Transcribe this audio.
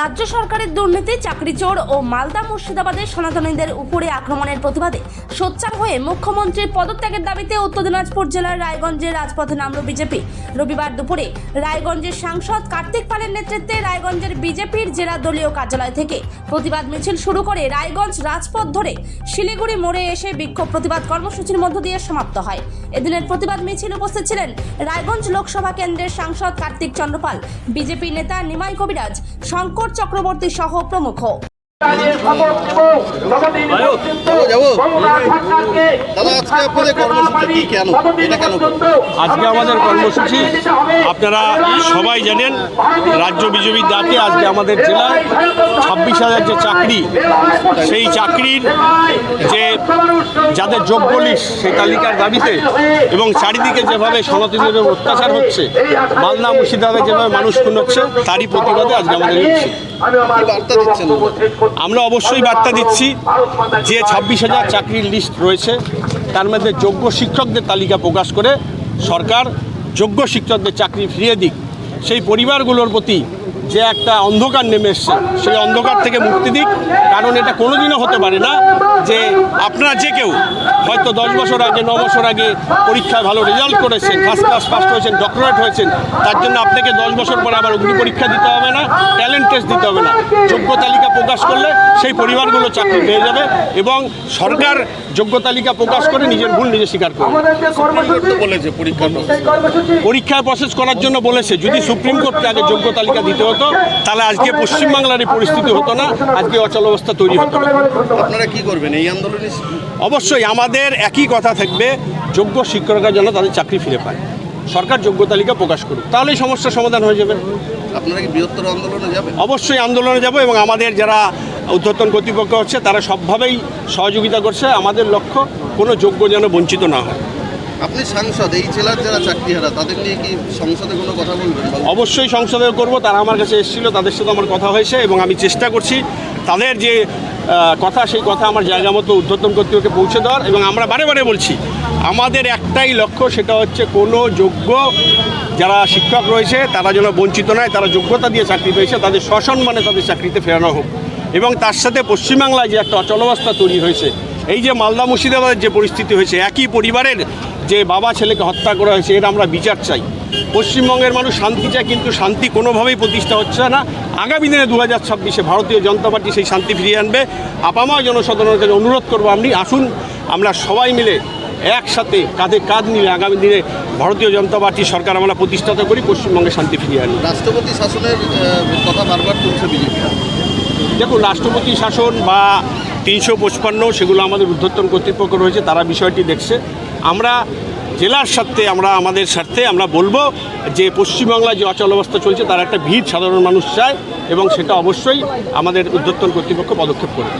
রাজ্য সরকারের দুর্নীতি, চাকরি চোর ও মালদা মুর্শিদাবাদের সনাতনীদের উপরে আক্রমণের প্রতিবাদে সোচ্চার হয়ে মুখ্যমন্ত্রীর পদত্যাগের দাবিতে উত্তর দিনাজপুর জেলার রায়গঞ্জের রাজপথে নামল বিজেপি। রবিবার দুপুরে রায়গঞ্জের সাংসদ কার্তিক পালের নেতৃত্বে রায়গঞ্জের বিজেপির জেলা দলীয় কার্যালয় থেকে প্রতিবাদ মিছিল শুরু করে রায়গঞ্জ রাজপথ ধরে শিলিগুড়ি মোড়ে এসে বিক্ষোভ প্রতিবাদ কর্মসূচির মধ্য দিয়ে সমাপ্ত হয়। এদিনের প্রতিবাদ মিছিল উপস্থিত ছিলেন রায়গঞ্জ লোকসভা কেন্দ্রের সাংসদ কার্তিক চন্দ্রপাল, বিজেপি নেতা নিমাই কবিরাজ, শঙ্কর চক্রবর্তী সহ প্রমুখ। আজকে আমাদের কর্মসূচি আপনারা সবাই জানেন, রাজ্য বিজেপির ডাকে আজকে আমাদের জেলায় 26,000 যে চাকরি, সেই চাকরির যে যাদের যোগ্য লিস্ট সেই তালিকার দাবিতে এবং চারিদিকে যেভাবে সনাতনীদের অত্যাচার হচ্ছে, মালদা মুর্শিদাবাদে যেভাবে মানুষ খুন হচ্ছে, তারই প্রতিবাদে আজকে আমাদের মিছিল। আমরা অবশ্যই বার্তা দিচ্ছি যে 26,000 চাকরির লিস্ট রয়েছে, তার মধ্যে যোগ্য শিক্ষকদের তালিকা প্রকাশ করে সরকার যোগ্য শিক্ষকদের চাকরি ফিরিয়ে দিক। সেই পরিবারগুলোর প্রতি যে একটা অন্ধকার নেমে এসছে, সেই অন্ধকার থেকে মুক্তি দিক। কারণ এটা কোনোদিনও হতে পারে না যে আপনারা যে কেউ হয়তো 10 বছর আগে 9 বছর আগে পরীক্ষায় ভালো রেজাল্ট করেছেন, ফার্স্ট ক্লাস পাস করেছেন, ডক্টরেট হয়েছেন, তার জন্য আপনাকে 10 বছর পরে আবার অগ্নি পরীক্ষা দিতে হবে না, ট্যালেন্ট টেস্ট দিতে হবে না। যোগ্য তালিকা প্রকাশ করলে সেই পরিবারগুলো চাকরি পেয়ে যাবে এবং সরকার যোগ্য তালিকা প্রকাশ করে নিজের ভুল নিজে স্বীকার করবে। পরীক্ষার প্রসেস করার জন্য বলেছে। যদি সুপ্রিম কোর্টকে আগে যোগ্য তালিকা দিতে হতো, তাহলে আজকে পশ্চিমবাংলার এই পরিস্থিতি হতো না, আজকে অচল অবস্থা তৈরি হতো না। আপনারা কি করবেন এই আন্দোলনে? অবশ্যই আমাদের একই কথা থাকবে, যোগ্য শিক্ষকরা যেন তাদের চাকরি ফিরে পায়, সরকার যোগ্য তালিকা প্রকাশ করুক, তাহলেই সমস্যার সমাধান হয়ে যাবে। আপনারা কি বৃহত্তর আন্দোলনে যাবেন? অবশ্যই আন্দোলনে যাব এবং আমাদের যারা ঊর্ধ্বতন কর্তৃপক্ষ হচ্ছে তারা সবভাবেই সহযোগিতা করছে। আমাদের লক্ষ্য কোনো যোগ্য যেন বঞ্চিত না হয়। আপনি সাংসদ, এই জেলার যারা চাকরিহারা তাদের নিয়ে কি সংসদে কোনো কথা বলবেন? অবশ্যই সংসদে করব। তারা আমার কাছে এসেছিল, তাদের সাথে আমার কথা হয়েছে এবং আমি চেষ্টা করছি তাদের যে কথা, সেই কথা আমার জায়গা মতো ঊর্ধ্বতন কর্তৃপক্ষকে পৌঁছে দেওয়ার। এবং আমরা বারে বারে বলছি, আমাদের একটাই লক্ষ্য, সেটা হচ্ছে কোনো যোগ্য যারা শিক্ষক রয়েছে তারা যেন বঞ্চিত নয়, তারা যোগ্যতা দিয়ে চাকরি পেয়েছে, তাদের সসম্মানে তাদের চাকরিতে ফেরানো হোক। এবং তার সাথে পশ্চিমবাংলায় যে একটা অচলাবস্থা তৈরি হয়েছে, এই যে মালদা মুর্শিদাবাদের যে পরিস্থিতি হয়েছে, একই পরিবারের যে বাবা ছেলেকে হত্যা করা হয়েছে, এর আমরা বিচার চাই। পশ্চিমবঙ্গের মানুষ শান্তি চায়, কিন্তু শান্তি কোনোভাবেই প্রতিষ্ঠা হচ্ছে না। আগামী দিনে 2026-এ ভারতীয় জনতা পার্টি সেই শান্তি ফিরিয়ে আনবে। আপামর জনসাধারণের কাছে অনুরোধ করবো, আপনি আসুন, আমরা সবাই মিলে একসাথে কাঁধে কাঁধ নিয়ে আগামী দিনে ভারতীয় জনতা পার্টি সরকার আমরা প্রতিষ্ঠাতা করি, পশ্চিমবঙ্গে শান্তি ফিরিয়ে আনি। রাষ্ট্রপতি শাসনের কথা বারবার তুলছে বিজেপি। দেখুন, রাষ্ট্রপতি শাসন বা 355 সেগুলো আমাদের ঊর্ধ্বতন কর্তৃপক্ষ রয়েছে, তারা বিষয়টি দেখছে। আমরা জেলার স্বার্থে, আমরা আমাদের স্বার্থে আমরা বলবো যে পশ্চিমবাংলায় যে অচল অবস্থা চলছে তার একটা ভিত সাধারণ মানুষ চায় এবং সেটা অবশ্যই আমাদের ঊর্ধ্বতন কর্তৃপক্ষ পদক্ষেপ করবে।